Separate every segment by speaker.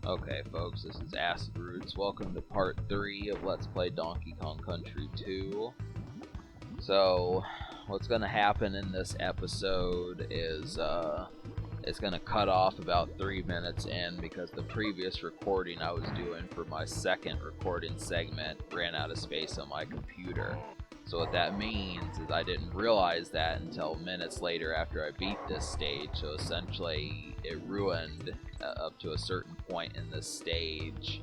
Speaker 1: Okay, folks, this is Acid Roots. Welcome to part 3 of Let's Play Donkey Kong Country 2. So, what's going to happen in this episode is, it's going to cut off about 3 minutes in because the previous recording I was doing for my second recording segment ran out of space on my computer. So what that means is I didn't realize that until minutes later after I beat this stage, so essentially it ruined up to a certain point in this stage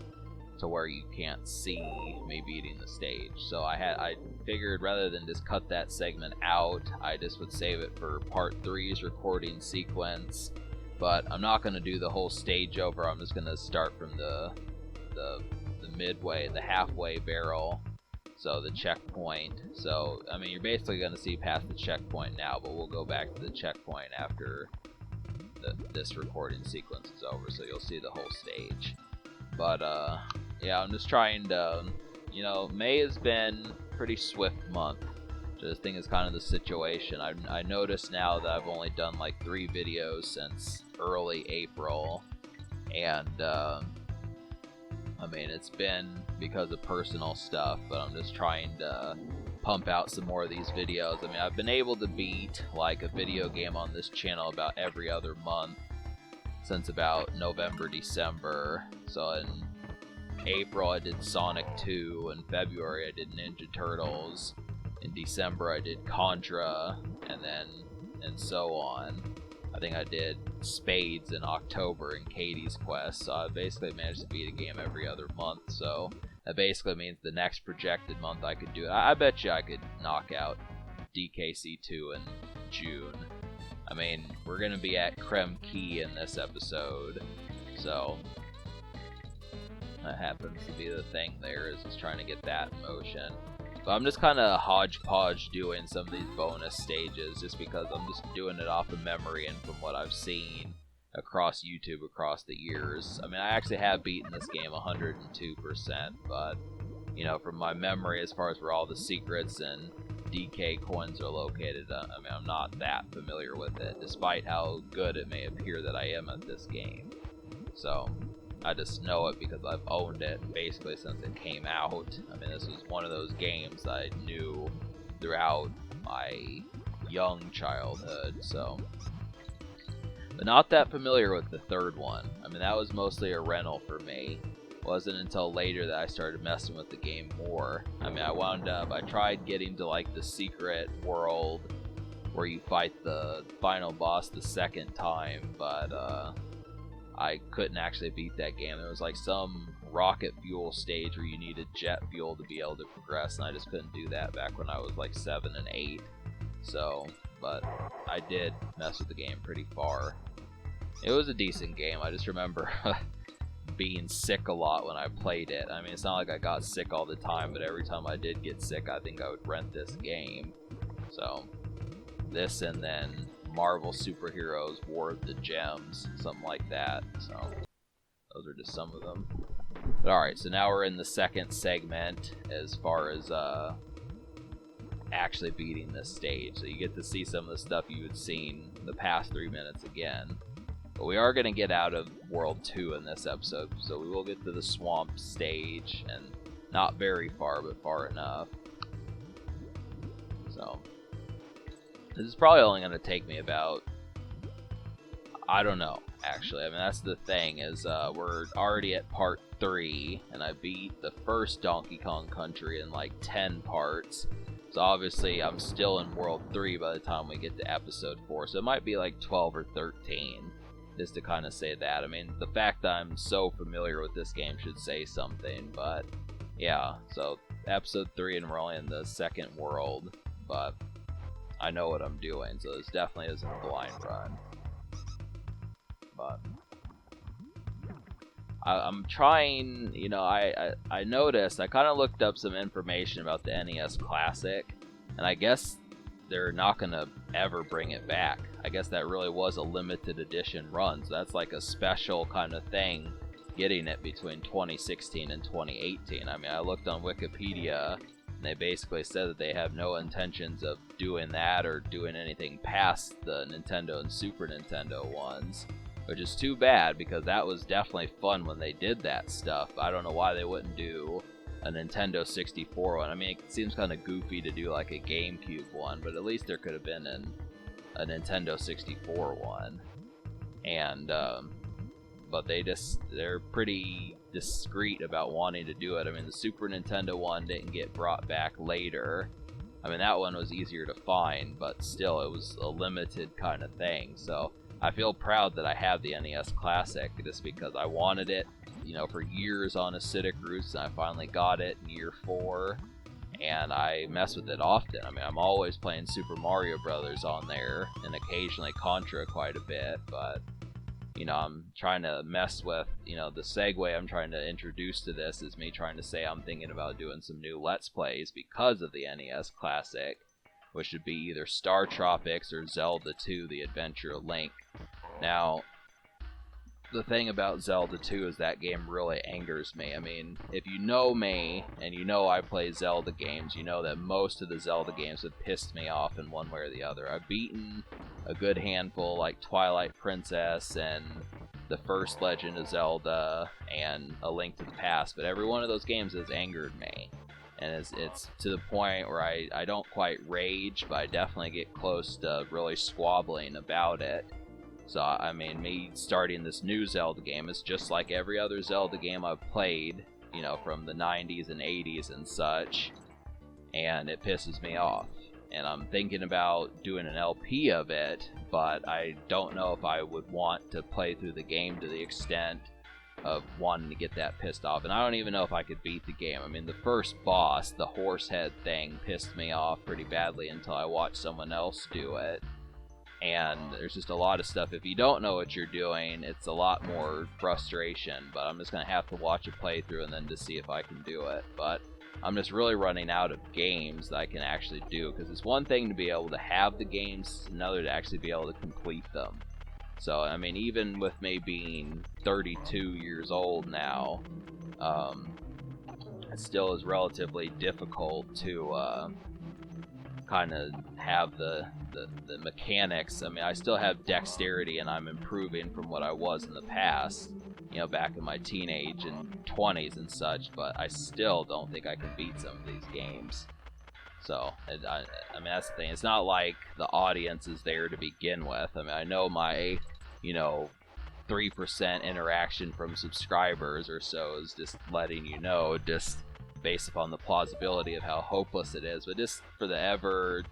Speaker 1: to where you can't see me beating the stage. So I figured rather than just cut that segment out, I just would save it for part 3's recording sequence. But I'm not going to do the whole stage over. I'm just going to start from the midway, the halfway barrel. So the checkpoint. So, I mean, you're basically going to see past the checkpoint now, but we'll go back to the checkpoint after this recording sequence is over, so you'll see the whole stage. But, yeah, I'm just trying to, May has been a pretty swift month. So this thing is kind of the situation. I noticed now that I've only done like 3 videos since early April, and, I mean, it's been because of personal stuff, but I'm just trying to pump out some more of these videos. I mean, I've been able to beat like a video game on this channel about every other month since about November, December. So in April I did Sonic 2, in February I did Ninja Turtles, in December I did Contra, and so on. I think I did Spades in October in Katie's Quest, so I basically managed to beat a game every other month, so that basically means the next projected month I could do it. I bet you I could knock out DKC2 in June. I mean, we're going to be at Creme Key in this episode, so that happens to be the thing there, is just trying to get that in motion. But I'm just kind of hodgepodge doing some of these bonus stages just because I'm just doing it off of memory and from what I've seen across YouTube across the years. I mean, I actually have beaten this game 102%, but, from my memory as far as where all the secrets and DK coins are located, I mean, I'm not that familiar with it, despite how good it may appear that I am at this game. So I just know it because I've owned it basically since it came out. I mean, this was one of those games I knew throughout my young childhood, so. But not that familiar with the third one. I mean, that was mostly a rental for me. It wasn't until later that I started messing with the game more. I mean, I tried getting to like the secret world where you fight the final boss the second time, but I couldn't actually beat that game. There was like some rocket fuel stage where you needed jet fuel to be able to progress, and I just couldn't do that back when I was like 7 and 8. So, but I did mess with the game pretty far. It was a decent game. I just remember being sick a lot when I played it. I mean, it's not like I got sick all the time, but every time I did get sick, I think I would rent this game. So, this and then Marvel Superheroes War of the Gems, something like that. So those are just some of them. But alright, so now we're in the second segment as far as actually beating this stage. So you get to see some of the stuff you had seen the past 3 minutes again. But we are going to get out of World 2 in this episode, so we will get to the swamp stage, and not very far, but far enough. So this is probably only going to take me about, I don't know, actually. I mean, that's the thing, is we're already at part 3, and I beat the first Donkey Kong Country in like 10 parts. So obviously I'm still in World 3 by the time we get to episode 4, so it might be like 12 or 13, just to kind of say that. I mean, the fact that I'm so familiar with this game should say something, but yeah, so episode 3 and we're only in the second world, but I know what I'm doing, so this definitely isn't a blind run. But I'm trying, I noticed, I kind of looked up some information about the NES Classic, and I guess they're not going to ever bring it back. I guess that really was a limited edition run, so that's like a special kind of thing, getting it between 2016 and 2018. I mean, I looked on Wikipedia, they basically said that they have no intentions of doing that or doing anything past the Nintendo and Super Nintendo ones. which is too bad because that was definitely fun when they did that stuff. I don't know why they wouldn't do a Nintendo 64 one. I mean, it seems kind of goofy to do like a GameCube one, but at least there could have been a Nintendo 64 one. And but they're pretty discreet about wanting to do it. I mean, the Super Nintendo one didn't get brought back later. I mean, that one was easier to find, but still, it was a limited kind of thing. So I feel proud that I have the NES Classic just because I wanted it, for years on Acidic Roots, and I finally got it in year 4, and I mess with it often. I mean, I'm always playing Super Mario Brothers on there, and occasionally Contra quite a bit, but I'm trying to mess with, the segue I'm trying to introduce to this is me trying to say I'm thinking about doing some new Let's Plays because of the NES Classic, which would be either Star Tropics or Zelda 2, The Adventure of Link. Now, the thing about Zelda 2 is that game really angers me. I mean, if you know me, and I play Zelda games, you know that most of the Zelda games have pissed me off in one way or the other. I've beaten a good handful, like Twilight Princess and the first Legend of Zelda and A Link to the Past, but every one of those games has angered me. And it's to the point where I don't quite rage, but I definitely get close to really squabbling about it. So, I mean, me starting this new Zelda game is just like every other Zelda game I've played, from the 90s and 80s and such, and it pisses me off. And I'm thinking about doing an LP of it, but I don't know if I would want to play through the game to the extent of wanting to get that pissed off. And I don't even know if I could beat the game. I mean, the first boss, the horse head thing, pissed me off pretty badly until I watched someone else do it. And there's just a lot of stuff. If you don't know what you're doing, it's a lot more frustration. But I'm just going to have to watch a playthrough and then to see if I can do it. But I'm just really running out of games that I can actually do. Because it's one thing to be able to have the games, another to actually be able to complete them. So, I mean, even with me being 32 years old now, it still is relatively difficult to kind of have the mechanics. I mean, I still have dexterity and I'm improving from what I was in the past, back in my teenage and 20s and such, but I still don't think I can beat some of these games. So, I mean, that's the thing. It's not like the audience is there to begin with. I mean, I know my, 3% interaction from subscribers or so is just letting you know, just based upon the plausibility of how hopeless it is, but just for the ever,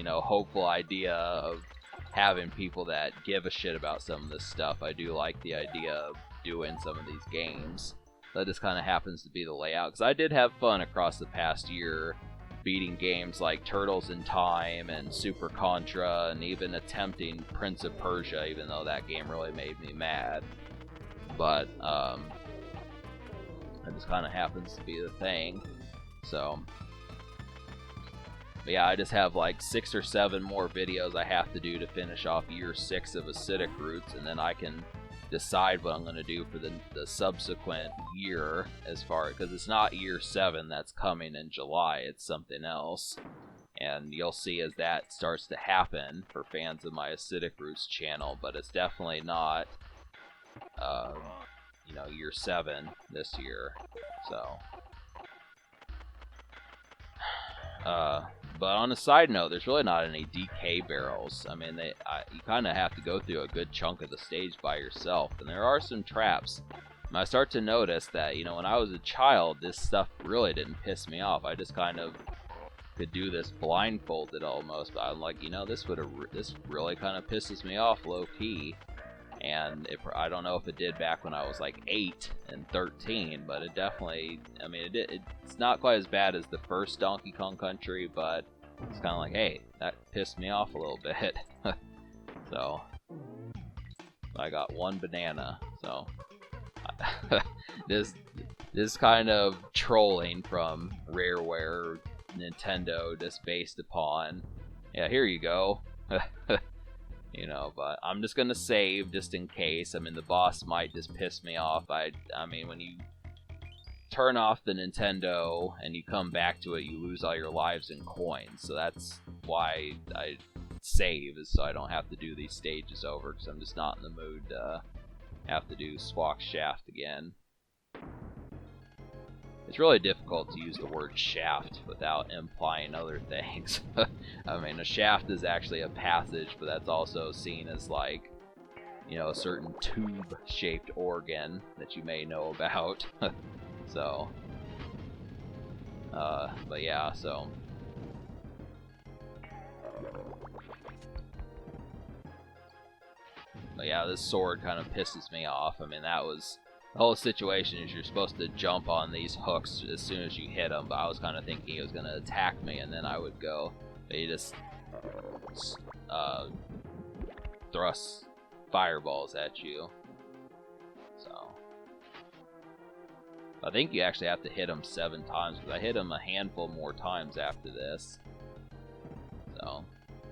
Speaker 1: hopeful idea of having people that give a shit about some of this stuff, I do like the idea of doing some of these games. That just kind of happens to be the layout, because I did have fun across the past year beating games like Turtles in Time and Super Contra, and even attempting Prince of Persia, even though that game really made me mad. But it just kind of happens to be the thing. So, but yeah, I just have like 6 or 7 more videos I have to do to finish off year 6 of Acidic Roots, and then I can decide what I'm going to do for the subsequent year, as far, because it's not year 7 that's coming in July, it's something else. And you'll see as that starts to happen for fans of my Acidic Roots channel, but it's definitely not year 7 this year. So but on a side note, there's really not any DK barrels. I mean, you kind of have to go through a good chunk of the stage by yourself, and there are some traps. And I start to notice that, when I was a child, this stuff really didn't piss me off. I just kind of could do this blindfolded almost, but I'm like, this really kind of pisses me off low key. And I don't know if it did back when I was like 8 and 13, but it definitely, I mean, it's not quite as bad as the first Donkey Kong Country, but it's kind of like, hey, that pissed me off a little bit. So, I got 1 banana, so this kind of trolling from Rareware Nintendo, just based upon, yeah, here you go. But I'm just gonna save just in case. I mean, the boss might just piss me off. I mean, when you turn off the Nintendo and you come back to it, you lose all your lives and coins. So that's why I save, is so I don't have to do these stages over, because I'm just not in the mood to have to do Squawk Shaft again. It's really difficult to use the word shaft without implying other things. I mean, a shaft is actually a passage, but that's also seen as like, you know, a certain tube-shaped organ that you may know about. So, but yeah, so. But yeah, this sword kind of pisses me off. I mean, that was, the whole situation is you're supposed to jump on these hooks as soon as you hit them, but I was kind of thinking he was going to attack me and then I would go. But he just thrusts fireballs at you. So I think you actually have to hit him 7 times, because I hit him a handful more times after this. So,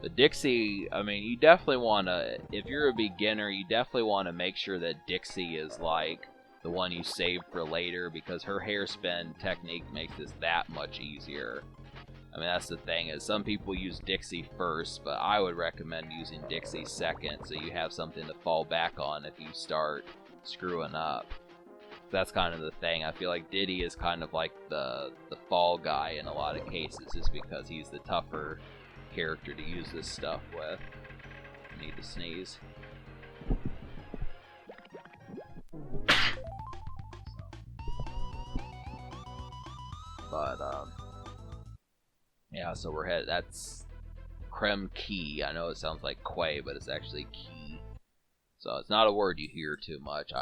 Speaker 1: but Dixie, I mean, you definitely want to, if you're a beginner, you definitely want to make sure that Dixie is like the one you save for later, because her hairspin technique makes this that much easier. I mean, that's the thing, is some people use Dixie first, but I would recommend using Dixie second, so you have something to fall back on if you start screwing up. That's kind of the thing. I feel like Diddy is kind of like the fall guy in a lot of cases, just because he's the tougher character to use this stuff with. I need to sneeze. But yeah, so we're headed. That's Creme Key. I know it sounds like Quay, but it's actually Key. So it's not a word you hear too much.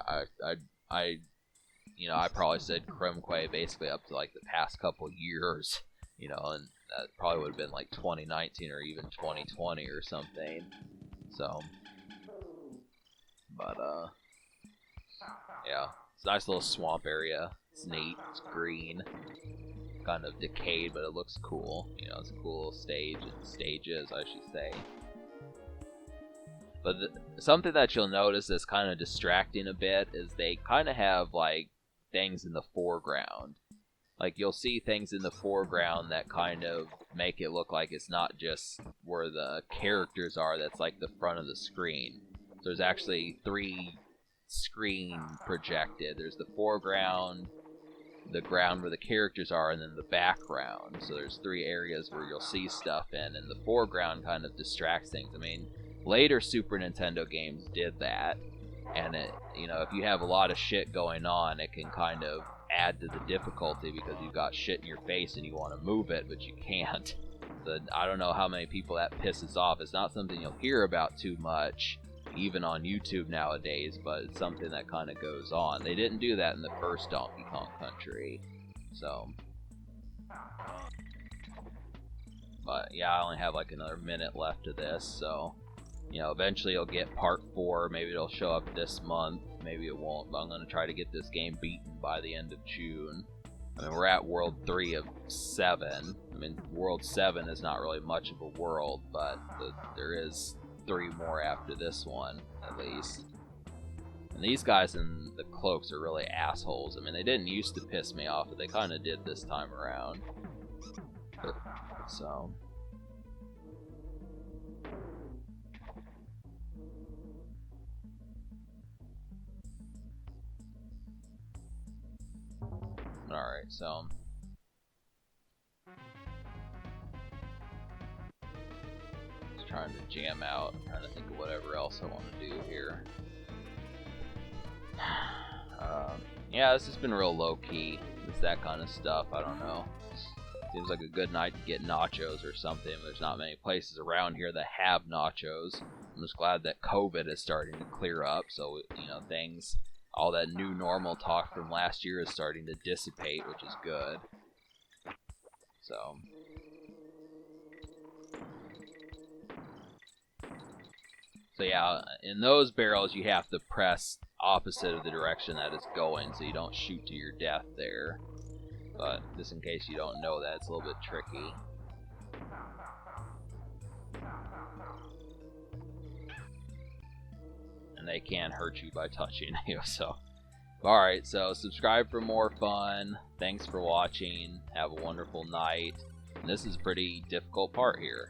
Speaker 1: You know, I probably said Creme Quay basically up to like the past couple years. You know, and that probably would have been like 2019 or even 2020 or something. So, but yeah, it's a nice little swamp area. It's neat. It's green. Kind of decayed, but it looks cool. You know, it's a cool stage, and stages, I should say. But something that you'll notice that's kind of distracting a bit is they kind of have like things in the foreground. Like, you'll see things in the foreground that kind of make it look like it's not just where the characters are, that's like the front of the screen. So there's actually 3 screen projected. There's the foreground, the ground where the characters are, and then the background. So there's 3 areas where you'll see stuff in, and the foreground kind of distracts things. I mean, later Super Nintendo games did that, and it, you know, if you have a lot of shit going on, it can kind of add to the difficulty, because you've got shit in your face and you want to move it, but you can't. So I don't know how many people that pisses off. It's not something you'll hear about too much, even on YouTube nowadays, but it's something that kind of goes on. They didn't do that in the first Donkey Kong Country, so. But yeah, I only have like another minute left of this, so, you know, eventually you'll get part 4. Maybe it'll show up this month, maybe it won't, but I'm going to try to get this game beaten by the end of June. I mean, we're at World 3 of 7. I mean, World 7 is not really much of a world, but there is 3 more after this one, at least. And these guys in the cloaks are really assholes. I mean, they didn't used to piss me off, but they kind of did this time around. So. Alright, so. Just trying to jam out. I'm trying to think of whatever else I want to do here. Yeah, this has been real low-key. It's that kind of stuff, I don't know. Seems like a good night to get nachos or something. There's not many places around here that have nachos. I'm just glad that COVID is starting to clear up, so, you know, things, all that new normal talk from last year is starting to dissipate, which is good. So. So yeah, in those barrels you have to press opposite of the direction that it's going, so you don't shoot to your death there. But just in case you don't know that, it's a little bit tricky. And they can hurt you by touching you, so. Alright, so subscribe for more fun. Thanks for watching. Have a wonderful night. And this is a pretty difficult part here.